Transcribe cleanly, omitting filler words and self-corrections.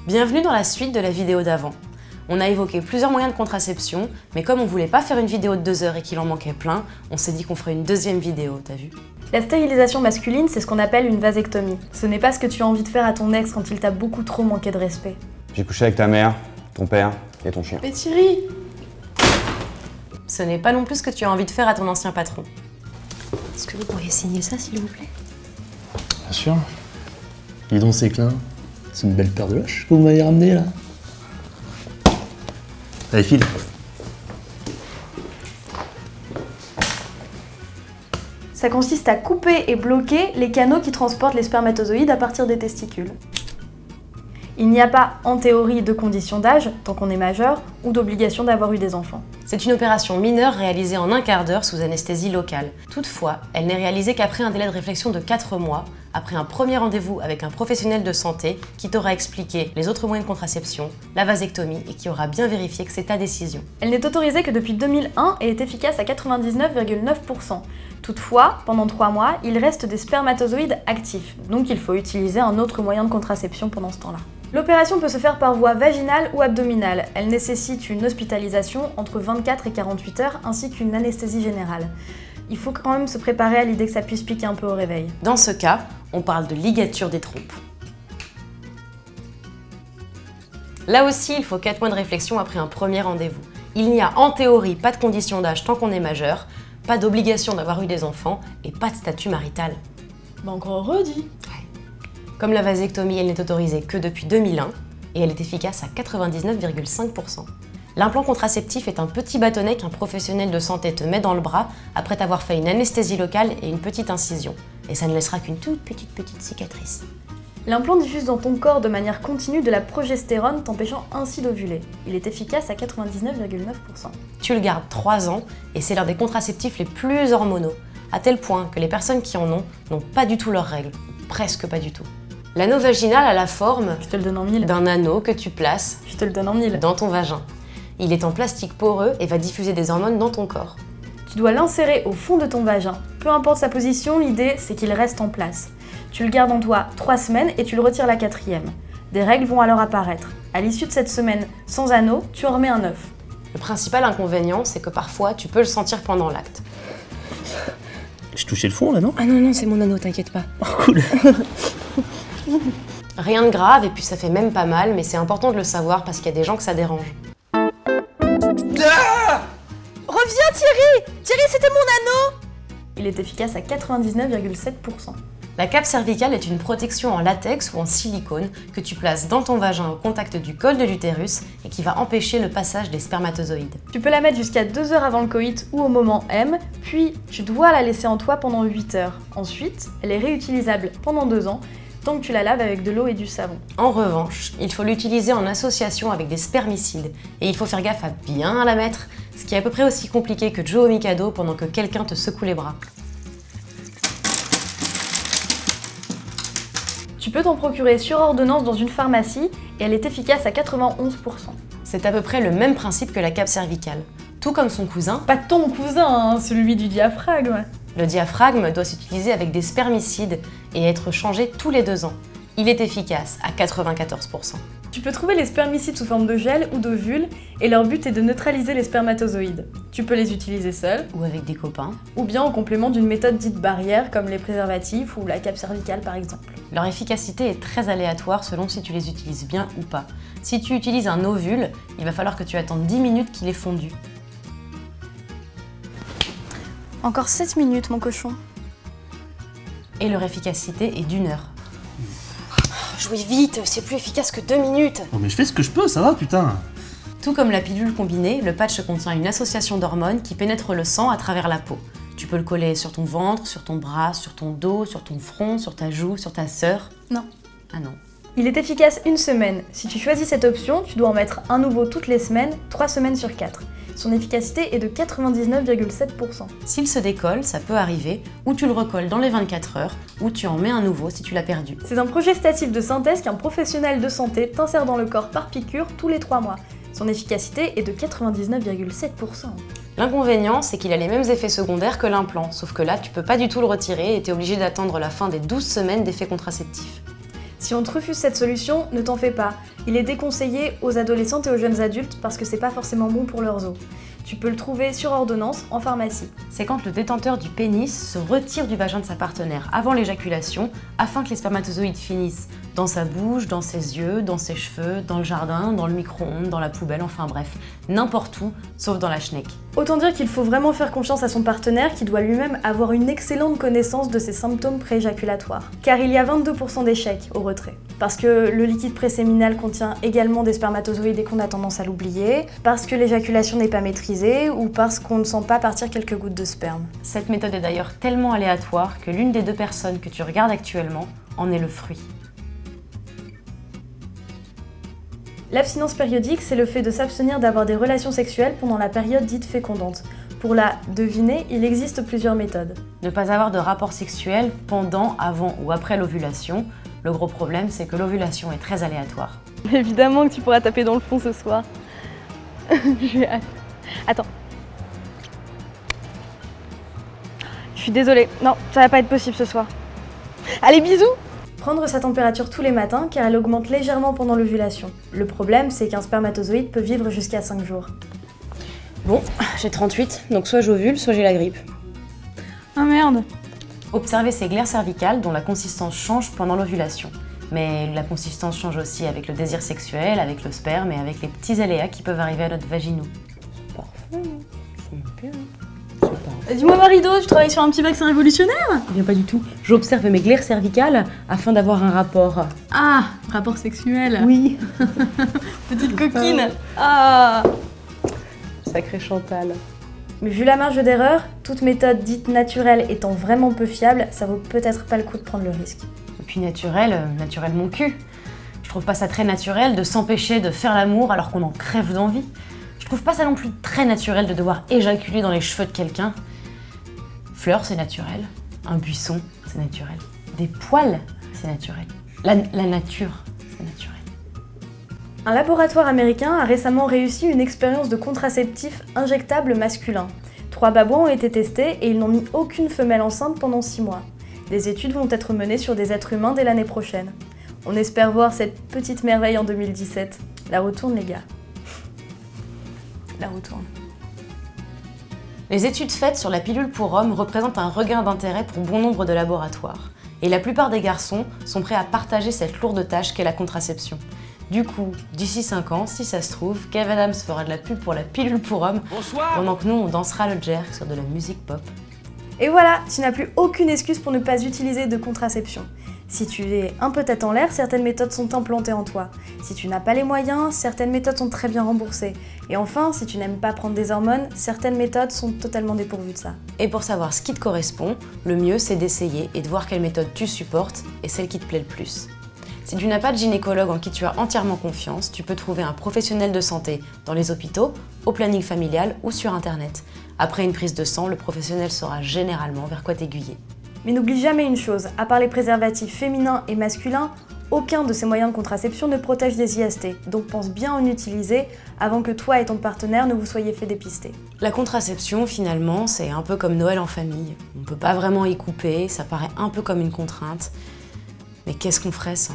Bienvenue dans la suite de la vidéo d'avant. On a évoqué plusieurs moyens de contraception, mais comme on voulait pas faire une vidéo de 2 heures et qu'il en manquait plein, on s'est dit qu'on ferait une deuxième vidéo, t'as vu? La stérilisation masculine, c'est ce qu'on appelle une vasectomie. Ce n'est pas ce que tu as envie de faire à ton ex quand il t'a beaucoup trop manqué de respect. J'ai couché avec ta mère, ton père et ton chien. Mais Thierry! Ce n'est pas non plus ce que tu as envie de faire à ton ancien patron. Est-ce que vous pourriez signer ça, s'il vous plaît? Bien sûr. Dis donc, c'est clin. C'est une belle paire de lâches que vous m'avez ramené là. Allez, file. Ça consiste à couper et bloquer les canaux qui transportent les spermatozoïdes à partir des testicules. Il n'y a pas, en théorie, de condition d'âge, tant qu'on est majeur, ou d'obligation d'avoir eu des enfants. C'est une opération mineure réalisée en un quart d'heure sous anesthésie locale. Toutefois, elle n'est réalisée qu'après un délai de réflexion de 4 mois, après un premier rendez-vous avec un professionnel de santé qui t'aura expliqué les autres moyens de contraception, la vasectomie et qui aura bien vérifié que c'est ta décision. Elle n'est autorisée que depuis 2001 et est efficace à 99,9%. Toutefois, pendant 3 mois, il reste des spermatozoïdes actifs, donc il faut utiliser un autre moyen de contraception pendant ce temps-là. L'opération peut se faire par voie vaginale ou abdominale. Elle nécessite une hospitalisation entre 24 et 48 heures ainsi qu'une anesthésie générale. Il faut quand même se préparer à l'idée que ça puisse piquer un peu au réveil. Dans ce cas, on parle de ligature des trompes. Là aussi, il faut 4 mois de réflexion après un premier rendez-vous. Il n'y a en théorie pas de condition d'âge tant qu'on est majeur, pas d'obligation d'avoir eu des enfants et pas de statut marital. Bah encore redit. Comme la vasectomie, elle n'est autorisée que depuis 2001 et elle est efficace à 99,5%. L'implant contraceptif est un petit bâtonnet qu'un professionnel de santé te met dans le bras après t'avoir fait une anesthésie locale et une petite incision. Et ça ne laissera qu'une toute petite cicatrice. L'implant diffuse dans ton corps de manière continue de la progestérone, t'empêchant ainsi d'ovuler. Il est efficace à 99,9%. Tu le gardes 3 ans et c'est l'un des contraceptifs les plus hormonaux, à tel point que les personnes qui en ont n'ont pas du tout leurs règles, ou presque pas du tout. L'anneau vaginal a la forme Je te le donne en 1000. d'un anneau que tu places Je te le donne en 1000. dans ton vagin. Il est en plastique poreux et va diffuser des hormones dans ton corps. Tu dois l'insérer au fond de ton vagin. Peu importe sa position, l'idée c'est qu'il reste en place. Tu le gardes en toi 3 semaines et tu le retires la 4e. Des règles vont alors apparaître. À l'issue de cette semaine sans anneau, tu en remets un 9. Le principal inconvénient, c'est que parfois tu peux le sentir pendant l'acte. J'ai touché le fond là, non? Ah non, c'est mon anneau, t'inquiète pas. Oh, cool. Rien de grave et puis ça fait même pas mal, mais c'est important de le savoir parce qu'il y a des gens que ça dérange. Reviens Thierry! Thierry, c'était mon anneau! Il est efficace à 99,7%. La cape cervicale est une protection en latex ou en silicone que tu places dans ton vagin au contact du col de l'utérus et qui va empêcher le passage des spermatozoïdes. Tu peux la mettre jusqu'à 2 heures avant le coït ou au moment M, puis tu dois la laisser en toi pendant 8 heures. Ensuite, elle est réutilisable pendant 2 ans, tant que tu la laves avec de l'eau et du savon. En revanche, il faut l'utiliser en association avec des spermicides et il faut faire gaffe à bien la mettre, ce qui est à peu près aussi compliqué que Joe au Mikado pendant que quelqu'un te secoue les bras. Tu peux t'en procurer sur ordonnance dans une pharmacie et elle est efficace à 91%. C'est à peu près le même principe que la cape cervicale. Tout comme son cousin, Pas ton cousin, hein, celui du diaphragme. le diaphragme doit s'utiliser avec des spermicides et être changé tous les 2 ans. Il est efficace à 94%. Tu peux trouver les spermicides sous forme de gel ou d'ovule et leur but est de neutraliser les spermatozoïdes. Tu peux les utiliser seuls Ou avec des copains. ou bien en complément d'une méthode dite barrière comme les préservatifs ou la cape cervicale par exemple. Leur efficacité est très aléatoire selon si tu les utilises bien ou pas. Si tu utilises un ovule, il va falloir que tu attendes 10 minutes qu'il ait fondu. Encore 7 minutes mon cochon. Et leur efficacité est d'1 heure. Jouez vite, c'est plus efficace que 2 minutes. Non mais je fais ce que je peux, ça va putain. Tout comme la pilule combinée, le patch contient une association d'hormones qui pénètre le sang à travers la peau. Tu peux le coller sur ton ventre, sur ton bras, sur ton dos, sur ton front, sur ta joue, sur ta sœur. Non. Ah non. Il est efficace 1 semaine. Si tu choisis cette option, tu dois en mettre un nouveau toutes les semaines, 3 semaines sur 4. Son efficacité est de 99,7%. S'il se décolle, ça peut arriver, ou tu le recolles dans les 24 heures, ou tu en mets un nouveau si tu l'as perdu. C'est un progestatif de synthèse qu'un professionnel de santé t'insère dans le corps par piqûre tous les 3 mois. Son efficacité est de 99,7%. L'inconvénient, c'est qu'il a les mêmes effets secondaires que l'implant, sauf que là, tu peux pas du tout le retirer et t'es obligé d'attendre la fin des 12 semaines d'effets contraceptifs. Si on te refuse cette solution, ne t'en fais pas. Il est déconseillé aux adolescentes et aux jeunes adultes parce que c'est pas forcément bon pour leurs os. Tu peux le trouver sur ordonnance en pharmacie. C'est quand le détenteur du pénis se retire du vagin de sa partenaire avant l'éjaculation afin que les spermatozoïdes finissent dans sa bouche, dans ses yeux, dans ses cheveux, dans le jardin, dans le micro-ondes, dans la poubelle, enfin bref, n'importe où, sauf dans la schneck. Autant dire qu'il faut vraiment faire confiance à son partenaire qui doit lui-même avoir une excellente connaissance de ses symptômes prééjaculatoires. Car il y a 22% d'échecs au retrait. Parce que le liquide préséminal contient également des spermatozoïdes et qu'on a tendance à l'oublier, parce que l'éjaculation n'est pas maîtrisée ou parce qu'on ne sent pas partir quelques gouttes de sperme. Cette méthode est d'ailleurs tellement aléatoire que l'une des deux personnes que tu regardes actuellement en est le fruit. L'abstinence périodique, c'est le fait de s'abstenir d'avoir des relations sexuelles pendant la période dite fécondante. Pour la deviner, il existe plusieurs méthodes. Ne pas avoir de rapport sexuel pendant, avant ou après l'ovulation. Le gros problème, c'est que l'ovulation est très aléatoire. Évidemment que tu pourras taper dans le fond ce soir. J'ai hâte. Attends. Je suis désolée. Non, ça va pas être possible ce soir. Allez, bisous! Prendre sa température tous les matins car elle augmente légèrement pendant l'ovulation. Le problème, c'est qu'un spermatozoïde peut vivre jusqu'à 5 jours. Bon, j'ai 38, donc soit j'ovule, soit j'ai la grippe. Ah merde! Observez ces glaires cervicales dont la consistance change pendant l'ovulation. Mais la consistance change aussi avec le désir sexuel, avec le sperme et avec les petits aléas qui peuvent arriver à notre vaginaux. C'est parfait, c'est bien. Dis-moi Marido, tu travailles sur un petit vaccin révolutionnaire? Bien pas du tout. J'observe mes glaires cervicales afin d'avoir un rapport. Ah, rapport sexuel. Oui. Petite coquine. Ah. Sacré Chantal. Mais vu la marge d'erreur, toute méthode dite naturelle étant vraiment peu fiable, ça vaut peut-être pas le coup de prendre le risque. Et puis naturel mon cul. Je trouve pas ça très naturel de s'empêcher de faire l'amour alors qu'on en crève d'envie. Je trouve pas ça non plus très naturel de devoir éjaculer dans les cheveux de quelqu'un. Fleurs, c'est naturel. Un buisson, c'est naturel. Des poils, c'est naturel. La nature, c'est naturel. Un laboratoire américain a récemment réussi une expérience de contraceptif injectable masculin. 3 babouins ont été testés et ils n'ont mis aucune femelle enceinte pendant 6 mois. Des études vont être menées sur des êtres humains dès l'année prochaine. On espère voir cette petite merveille en 2017. La roue tourne les gars. La roue tourne. Les études faites sur la pilule pour hommes représentent un regain d'intérêt pour bon nombre de laboratoires. Et la plupart des garçons sont prêts à partager cette lourde tâche qu'est la contraception. Du coup, d'ici 5 ans, si ça se trouve, Kev Adams fera de la pub pour la pilule pour hommes, pendant que nous, on dansera le jerk sur de la musique pop. Et voilà, tu n'as plus aucune excuse pour ne pas utiliser de contraception. Si tu es un peu tête en l'air, certaines méthodes sont implantées en toi. Si tu n'as pas les moyens, certaines méthodes sont très bien remboursées. Et enfin, si tu n'aimes pas prendre des hormones, certaines méthodes sont totalement dépourvues de ça. Et pour savoir ce qui te correspond, le mieux c'est d'essayer et de voir quelle méthode tu supportes et celle qui te plaît le plus. Si tu n'as pas de gynécologue en qui tu as entièrement confiance, tu peux trouver un professionnel de santé dans les hôpitaux, au planning familial ou sur internet. Après une prise de sang, le professionnel saura généralement vers quoi t'aiguiller. Mais n'oublie jamais une chose, à part les préservatifs féminins et masculins, aucun de ces moyens de contraception ne protège des IST, donc pense bien en utiliser avant que toi et ton partenaire ne vous soyez fait dépister. La contraception, finalement, c'est un peu comme Noël en famille. On ne peut pas vraiment y couper, ça paraît un peu comme une contrainte. Mais qu'est-ce qu'on ferait sans ?